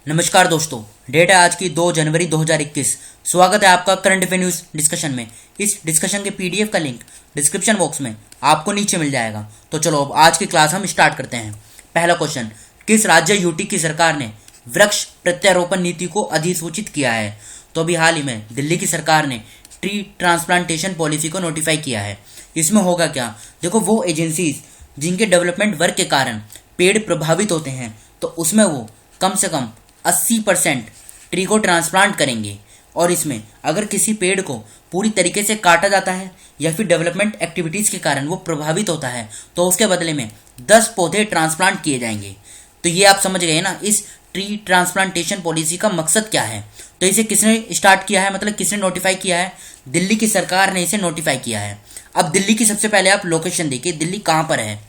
नमस्कार दोस्तों, डेट है आज की 2 जनवरी 2021। स्वागत है आपका करंट अफेयर न्यूज डिस्कशन में। इस डिस्कशन के पीडीएफ का लिंक डिस्क्रिप्शन बॉक्स में आपको नीचे मिल जाएगा। तो चलो अब आज की क्लास हम स्टार्ट करते हैं। पहला क्वेश्चन, किस राज्य यूटी की सरकार ने वृक्ष प्रत्यारोपण नीति को अधिसूचित किया है? तो अभी हाल ही में दिल्ली की सरकार ने ट्री ट्रांसप्लांटेशन पॉलिसी को नोटिफाई किया है। इसमें होगा क्या, देखो वो एजेंसीज जिनके डेवलपमेंट वर्क के कारण पेड़ प्रभावित होते हैं तो उसमें वो कम से कम 80% ट्री को ट्रांसप्लांट करेंगे। और इसमें अगर किसी पेड़ को पूरी तरीके से काटा जाता है या फिर डेवलपमेंट एक्टिविटीज़ के कारण वो प्रभावित होता है तो उसके बदले में 10 पौधे ट्रांसप्लांट किए जाएंगे। तो ये आप समझ गए ना, इस ट्री ट्रांसप्लांटेशन पॉलिसी का मकसद क्या है। तो इसे किसने स्टार्ट किया है, मतलब किसने नोटिफाई किया है? दिल्ली की सरकार ने इसे नोटिफाई किया है। अब दिल्ली की सबसे पहले आप लोकेशन देखिए, दिल्ली कहाँ पर है।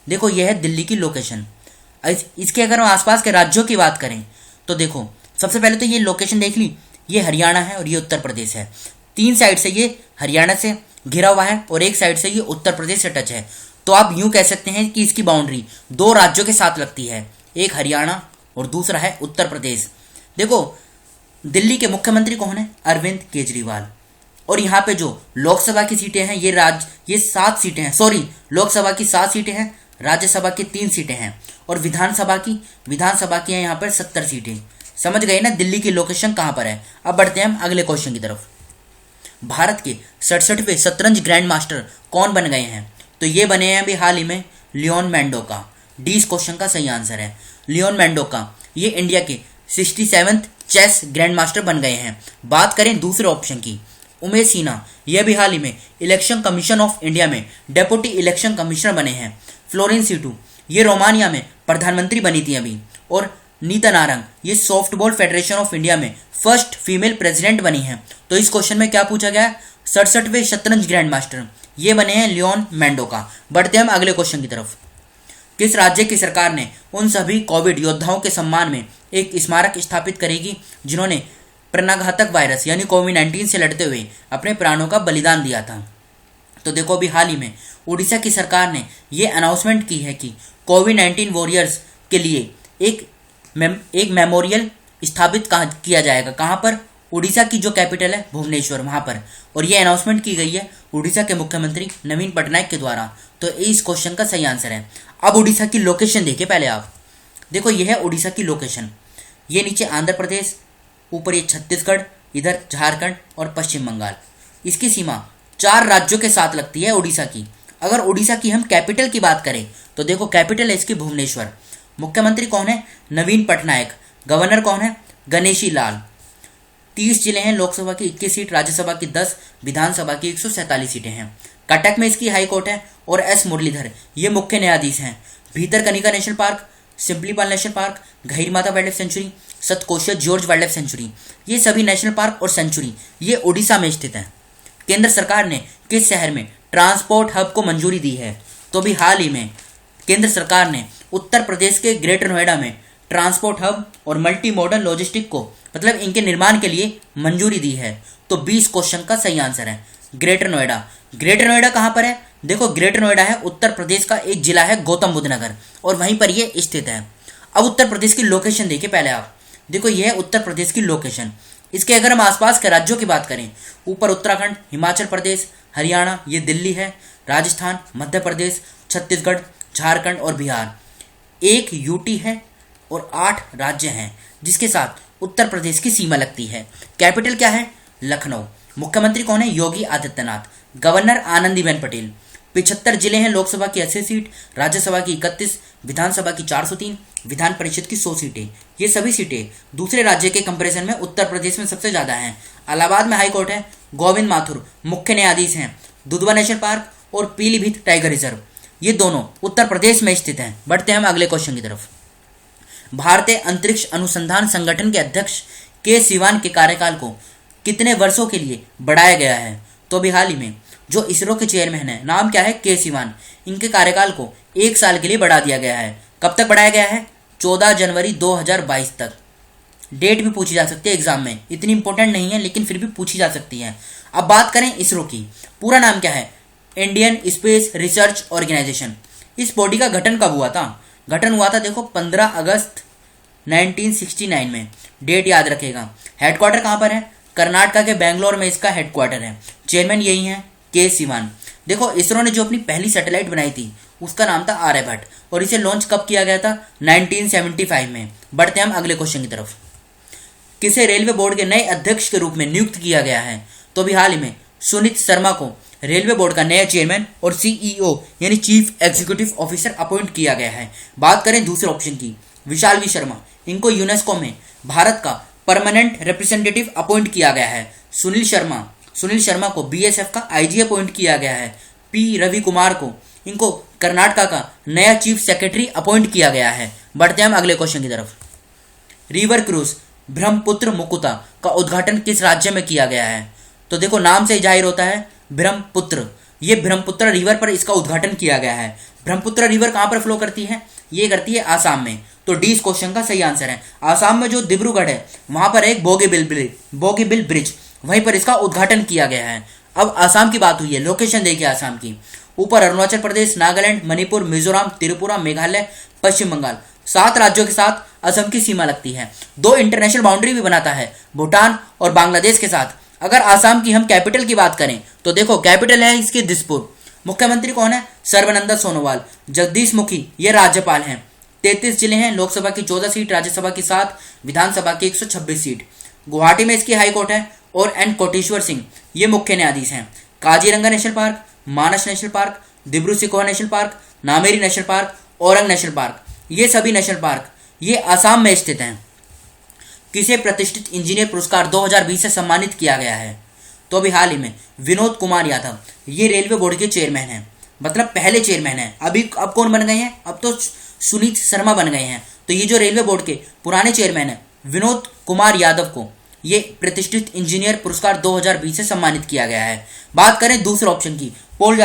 देखो यह है दिल्ली की लोकेशन। इसके अगर हम आसपास के राज्यों की बात करें तो देखो सबसे पहले तो ये लोकेशन देख ली, ये हरियाणा है और ये उत्तर प्रदेश है। 3 साइड से ये हरियाणा से घिरा हुआ है और एक साइड से ये उत्तर प्रदेश से टच है। तो आप यूं कह सकते हैं कि इसकी बाउंड्री 2 राज्यों के साथ लगती है, एक हरियाणा और दूसरा है उत्तर प्रदेश। देखो दिल्ली के मुख्यमंत्री कौन है? अरविंद केजरीवाल। और यहाँ पे जो लोकसभा की सीटें हैं ये 7 सीटें हैं। सॉरी, लोकसभा की 7 सीटें हैं, राज्यसभा की 3 सीटें हैं और विधानसभा की हैं यहाँ पर 70 सीटें। समझ गए ना दिल्ली की लोकेशन कहाँ पर है। अब बढ़ते हैं हम अगले क्वेश्चन की तरफ। भारत के 67वें शतरंज ग्रैंड मास्टर कौन बन गए हैं? तो ये बने हैं अभी हाल ही में लियोन मेंडोका। डी इस क्वेश्चन का सही आंसर है, लियोन मेंडोका। ये इंडिया के 67th चेस ग्रैंड मास्टर बन गए हैं। बात करें दूसरे ऑप्शन की, उमेश सिन्हा, यह भी हाल ही में इलेक्शन कमीशन ऑफ इंडिया में डेप्यूटी इलेक्शन कमिश्नर बने हैं। फ्लोरेंस सीटू, ये रोमानिया में प्रधानमंत्री बनी थी अभी। और नीता नारंग, ये सॉफ्टबॉल फेडरेशन ऑफ इंडिया में फर्स्ट फीमेल प्रेसिडेंट बनी हैं। तो इस क्वेश्चन में क्या पूछा गया है? 67वें शतरंज ग्रैंड मास्टर ये बने हैं लियोन मेंडोका। बढ़ते हैं हम अगले क्वेश्चन की तरफ। किस राज्य की सरकार ने उन सभी कोविड योद्धाओं के सम्मान में एक स्मारक स्थापित करेगी जिन्होंने प्राणघातक वायरस यानी कोविड-19 से लड़ते हुए अपने प्राणों का बलिदान दिया था? तो देखो अभी हाल ही में उड़ीसा की सरकार ने ये अनाउंसमेंट की है कि कोविड-19 वॉरियर्स के लिए एक मेमोरियल स्थापित किया जाएगा। कहाँ पर? उड़ीसा की जो कैपिटल है भुवनेश्वर, वहाँ पर। और ये अनाउंसमेंट की गई है उड़ीसा के मुख्यमंत्री नवीन पटनायक के द्वारा। तो इस क्वेश्चन का सही आंसर है। अब उड़ीसा की लोकेशन देखिए पहले आप। देखो ये है उड़ीसा की लोकेशन, ये नीचे आंध्र प्रदेश, ऊपर ये छत्तीसगढ़, इधर झारखंड और पश्चिम बंगाल। इसकी सीमा 4 राज्यों के साथ लगती है उड़ीसा की। अगर उड़ीसा की हम कैपिटल की बात करें तो देखो कैपिटल है इसकी भुवनेश्वर। मुख्यमंत्री कौन है? नवीन पटनायक। गवर्नर कौन है? गणेशी लाल। 30 जिले हैं, लोकसभा की 21 सीट, राज्यसभा की 10, विधानसभा की 147 सीटें हैं। कटक में इसकी हाई कोर्ट है और एस मुरलीधर ये मुख्य न्यायाधीश हैं। Bhitarkanika national park, Simlipal national park, Gahirmatha wildlife sanctuary, Satkosia gorge wildlife sanctuary, ये सभी नेशनल पार्क और सेंचुरी ये उड़ीसा में स्थित हैं। केंद्र सरकार ने किस शहर में ट्रांसपोर्ट हब को मंजूरी दी है? तो भी हाल ही में केंद्र सरकार ने उत्तर प्रदेश के ग्रेटर नोएडा में ट्रांसपोर्ट हब और मल्टी मॉडल लॉजिस्टिक को मतलब इनके निर्माण के लिए मंजूरी दी है। तो 20 क्वेश्चन का सही आंसर है ग्रेटर नोएडा। ग्रेटर नोएडा कहाँ पर है? देखो ग्रेटर नोएडा है उत्तर प्रदेश का एक जिला है गौतम बुद्ध नगर और वहीं पर ये स्थित है। अब उत्तर प्रदेश की लोकेशन देखिए पहले आप। देखो यह है उत्तर प्रदेश की लोकेशन। इसके अगर हम आसपास के राज्यों की बात करें, ऊपर उत्तराखंड, हिमाचल प्रदेश, हरियाणा, ये दिल्ली है, राजस्थान, मध्य प्रदेश, छत्तीसगढ़, झारखंड और बिहार। 1 यूटी है और 8 राज्य हैं जिसके साथ उत्तर प्रदेश की सीमा लगती है। कैपिटल क्या है? लखनऊ। मुख्यमंत्री कौन है? योगी आदित्यनाथ। गवर्नर आनंदीबेन पटेल। 75 जिले हैं, लोकसभा की 80 सीट, राज्यसभा की 31, विधानसभा की 403, विधान परिषद की 100 सीटें। ये सभी सीटें दूसरे राज्य के कंपैरिजन में उत्तर प्रदेश में सबसे ज़्यादा हैं। इलाहाबाद में हाई कोर्ट है, गोविंद माथुर मुख्य न्यायाधीश हैं। दुधवा नेशनल पार्क और पीलीभीत टाइगर रिजर्व ये दोनों उत्तर प्रदेश में स्थित हैं। बढ़ते हैं हम अगले क्वेश्चन की तरफ। भारतीय अंतरिक्ष अनुसंधान संगठन के अध्यक्ष के सिवान के कार्यकाल को कितने वर्षों के लिए बढ़ाया गया है? तो अभी हाल ही में जो इसरो के चेयरमैन है, नाम क्या है? के सिवान। इनके कार्यकाल को 1 साल के लिए बढ़ा दिया गया है। कब तक बढ़ाया गया है? 14 जनवरी 2022 तक। डेट भी पूछी जा सकती है एग्जाम में, इतनी इंपॉर्टेंट नहीं है लेकिन फिर भी पूछी जा सकती है। अब बात करें इसरो की, पूरा नाम क्या है? Indian space research organisation. इस बॉडी का गठन कब हुआ था? गठन हुआ था देखो 15 अगस्त 1969 में। डेट याद रखेगा। हेडक्वार्टर कहाँ पर है? कर्नाटका के बेंगलोर में इसका हेडक्वार्टर है। चेयरमैन यही है के सिवान। देखो इसरो ने जो अपनी पहली सैटेलाइट बनाई थी उसका नाम था आर्यभट्ट और इसे लॉन्च कब किया गया था? 1975 में। बढ़ते हैं हम अगले क्वेश्चन की तरफ। किसे रेलवे बोर्ड के नए अध्यक्ष के रूप में नियुक्त किया गया है? तो अभी हाल ही में सुनीत शर्मा को रेलवे बोर्ड का नया चेयरमैन और सीईओ यानी चीफ एग्जीक्यूटिव ऑफिसर अपॉइंट किया गया है। बात करें दूसरे ऑप्शन की, विशाल वी शर्मा, इनको यूनेस्को में भारत का परमानेंट रिप्रेजेंटेटिव अपॉइंट किया गया है। सुनील शर्मा को बीएसएफ का आईजी अपॉइंट किया गया है। पी रवि कुमार को इनको कर्नाटका का नया चीफ सेक्रेटरी अपॉइंट किया गया है। बढ़ते हैं हम अगले क्वेश्चन की तरफ। रिवर क्रूज ब्रह्मपुत्र मुकुता का उद्घाटन किस राज्य में किया गया है? तो देखो नाम से ही जाहिर होता है ब्रह्मपुत्र, ये ब्रह्मपुत्र रिवर पर इसका उद्घाटन किया गया है। ब्रह्मपुत्र रिवर कहाँ पर फ्लो करती है? ये करती है आसाम में। तो डी इस क्वेश्चन का सही आंसर है। आसाम में जो डिब्रूगढ़ है वहां पर एक बोगीबिल ब्रिज, वहीं पर इसका उद्घाटन किया गया है। अब आसाम की बात हुई है, लोकेशन देखिए आसाम की। ऊपर अरुणाचल प्रदेश, नागालैंड, मणिपुर, मिजोरम, त्रिपुरा, मेघालय, पश्चिम बंगाल, 7 राज्यों के साथ असम की सीमा लगती है। 2 इंटरनेशनल बाउंड्री भी बनाता है, भूटान और बांग्लादेश के साथ। अगर आसाम की हम कैपिटल की बात करें तो देखो कैपिटल है इसकी दिसपुर। मुख्यमंत्री कौन है? सर्बानंद सोनोवाल। जगदीश मुखी ये राज्यपाल हैं। 33 जिले हैं, लोकसभा की 14 सीट, राज्यसभा की 7, विधानसभा की 126 सीट। गुवाहाटी में इसकी हाईकोर्ट है और एन कोटेश्वर सिंह ये मुख्य न्यायाधीश हैं। Kaziranga national park, Manas national park, Dibru Saikhowa national park, Nameri national park, Orang national park, ये सभी नेशनल पार्क ये आसाम में स्थित हैं। किसे प्रतिष्ठित इंजीनियर पुरस्कार 2020 से सम्मानित किया गया है? तो अभी हाल ही में विनोद कुमार यादव ये रेलवे बोर्ड के चेयरमैन हैं, मतलब पहले चेयरमैन हैं। अब कौन बन गए हैं? अब तो सुनीत शर्मा बन गए हैं। तो ये जो रेलवे बोर्ड के पुराने चेयरमैन हैं विनोद कुमार यादव को ये प्रतिष्ठित इंजीनियर पुरस्कार 2020 से सम्मानित किया गया है। बात करें दूसरे ऑप्शन की, पोल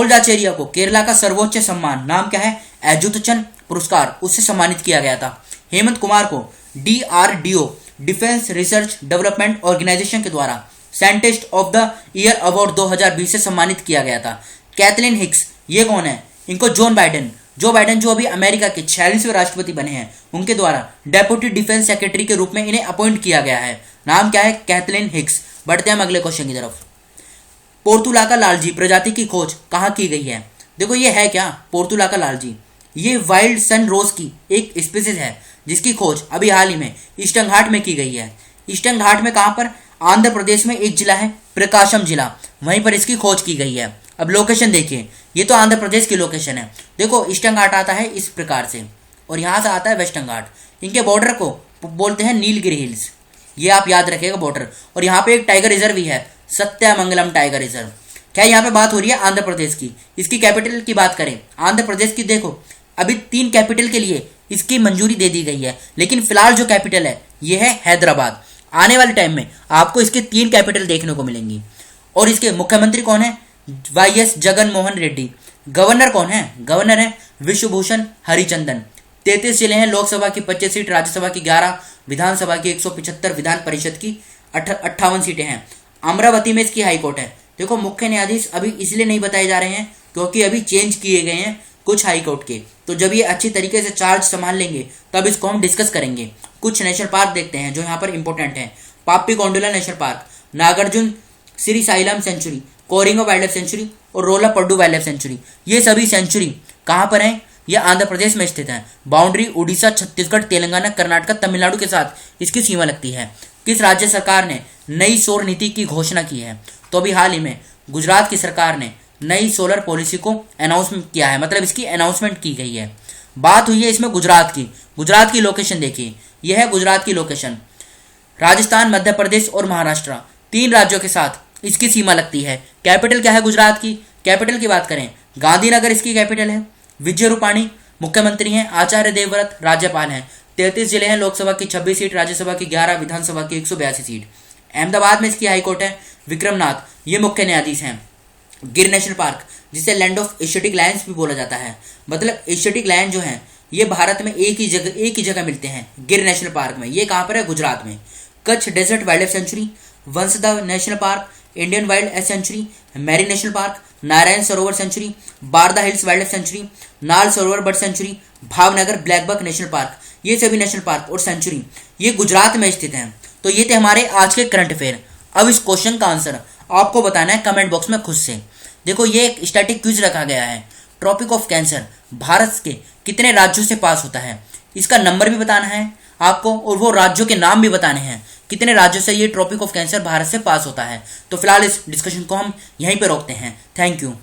जाचेरिया को केरला का सर्वोच्च सम्मान नाम क्या है? एजुतचंद पुरस्कार, उससे सम्मानित किया गया था। हेमंत कुमार को DRDO defence research development organisation के द्वारा scientist of the year award 2020 से सम्मानित किया गया था। कैथलीन हिक्स ये कौन है? इनको जो बाइडेन जो अभी अमेरिका के 46वें राष्ट्रपति बने हैं उनके द्वारा डेप्यूटी डिफेंस सेक्रेटरी के रूप में इन्हें अपॉइंट किया गया है। नाम क्या है? Kathleen Hicks. बढ़ते हैं हम अगले क्वेश्चन की तरफ। पोर्तुलाका लालजी प्रजाति की खोज कहाँ की गई है? देखो ये है क्या पोर्तुलाका लालजी? ये वाइल्ड सन रोज की एक स्पीसीज है जिसकी खोज अभी हाल ही में ईस्टर्न घाट में की गई है। ईस्टर्न घाट में कहाँ पर? आंध्र प्रदेश में एक जिला है प्रकाशम जिला, वहीं पर इसकी खोज की गई है। अब लोकेशन देखिए, ये तो आंध्र प्रदेश की लोकेशन है। देखो ईस्टर्न घाट आता है इस प्रकार से और यहाँ से आता है वेस्टर्न घाट। इनके बॉर्डर को बोलते हैं नीलगिरी हिल्स, ये आप याद रखिएगा बॉर्डर। और यहाँ पे एक टाइगर रिजर्व भी है, सत्यमंगलम टाइगर रिजर्व। क्या यहाँ पे बात हो रही है आंध्र प्रदेश की। इसकी कैपिटल की बात करें आंध्र प्रदेश की, देखो अभी 3 कैपिटल के लिए इसकी मंजूरी दे दी गई है, लेकिन फिलहाल जो कैपिटल है ये है हैदराबाद। आने वाले टाइम में आपको इसके 3 कैपिटल देखने को मिलेंगी। और इसके मुख्यमंत्री कौन है? YS जगन मोहन रेड्डी। गवर्नर कौन है? गवर्नर है विश्वभूषण हरिचंदन। 33 जिले हैं, लोकसभा की 25 सीट, राज्यसभा की 11, विधानसभा की 175, विधान परिषद की 58 सीटें हैं। अमरावती में इसकी हाईकोर्ट है। देखो मुख्य न्यायाधीश अभी इसलिए नहीं बताए जा रहे हैं क्योंकि अभी चेंज किए गए हैं कुछ हाईकोर्ट के, तो जब ये अच्छी तरीके से चार्ज संभाल लेंगे तब इसको हम डिस्कस करेंगे। कुछ नेशनल पार्क देखते हैं जो यहाँ पर इंपॉर्टेंट है। Papi Kondula national park, Nagarjuna Srisailam sanctuary, Coringa wildlife sanctuary और रोला पड्डू वाइल्ड लाइफ सेंचुरी। ये सभी सेंचुरी कहाँ पर हैं? ये आंध्र प्रदेश में स्थित है। बाउंड्री उड़ीसा, छत्तीसगढ़, तेलंगाना, कर्नाटक, तमिलनाडु के साथ इसकी सीमा लगती है। किस राज्य सरकार ने नई सौर नीति की घोषणा की है? तो अभी हाल ही में गुजरात की सरकार ने नई सोलर पॉलिसी को अनाउंसमेंट किया है, मतलब इसकी अनाउंसमेंट की गई है। बात हुई है इसमें गुजरात की लोकेशन देखिए, यह है गुजरात की लोकेशन। राजस्थान, मध्य प्रदेश और महाराष्ट्र 3 राज्यों के साथ इसकी सीमा लगती है। कैपिटल क्या है गुजरात की? कैपिटल की बात करें गांधीनगर इसकी कैपिटल है। विजय रूपाणी मुख्यमंत्री हैं, आचार्य देवव्रत राज्यपाल हैं। 33 जिले हैं, लोकसभा की 26 सीट, राज्यसभा की 11, विधानसभा की 182 सीट। अहमदाबाद में इसकी हाईकोर्ट है। विक्रमनाथ ये मुख्य न्यायाधीश हैं। गिर नेशनल पार्क जिसे लैंड ऑफ एशियाटिक लायंस भी बोला जाता है, मतलब एशियाटिक लायन जो है ये भारत में एक ही जगह मिलते हैं गिर नेशनल पार्क में। ये कहाँ पर है? गुजरात में। Kutch desert wildlife sanctuary, Vansda national park, Indian wildlife sanctuary, marine national park, Narayan Sarovar sanctuary, Barda hills wildlife sanctuary, Nal Sarovar bird sanctuary, Bhavnagar blackbuck national park, ये सभी नेशनल पार्क और सेंचुरी ये गुजरात में स्थित हैं। तो ये थे हमारे आज के करंट अफेयर। अब इस क्वेश्चन का आंसर आपको बताना है कमेंट बॉक्स में खुद से। देखो, ये एक स्टैटिक क्विज रखा गया है। ट्रॉपिक ऑफ कैंसर भारत के कितने राज्यों से पास होता है, इसका नंबर भी बताना है आपको, और वो राज्यों के नाम भी बताने हैं, कितने राज्यों से ये ट्रॉपिक ऑफ कैंसर भारत से पास होता है। तो फिलहाल इस डिस्कशन को हम यहीं पर रोकते हैं। Thank you.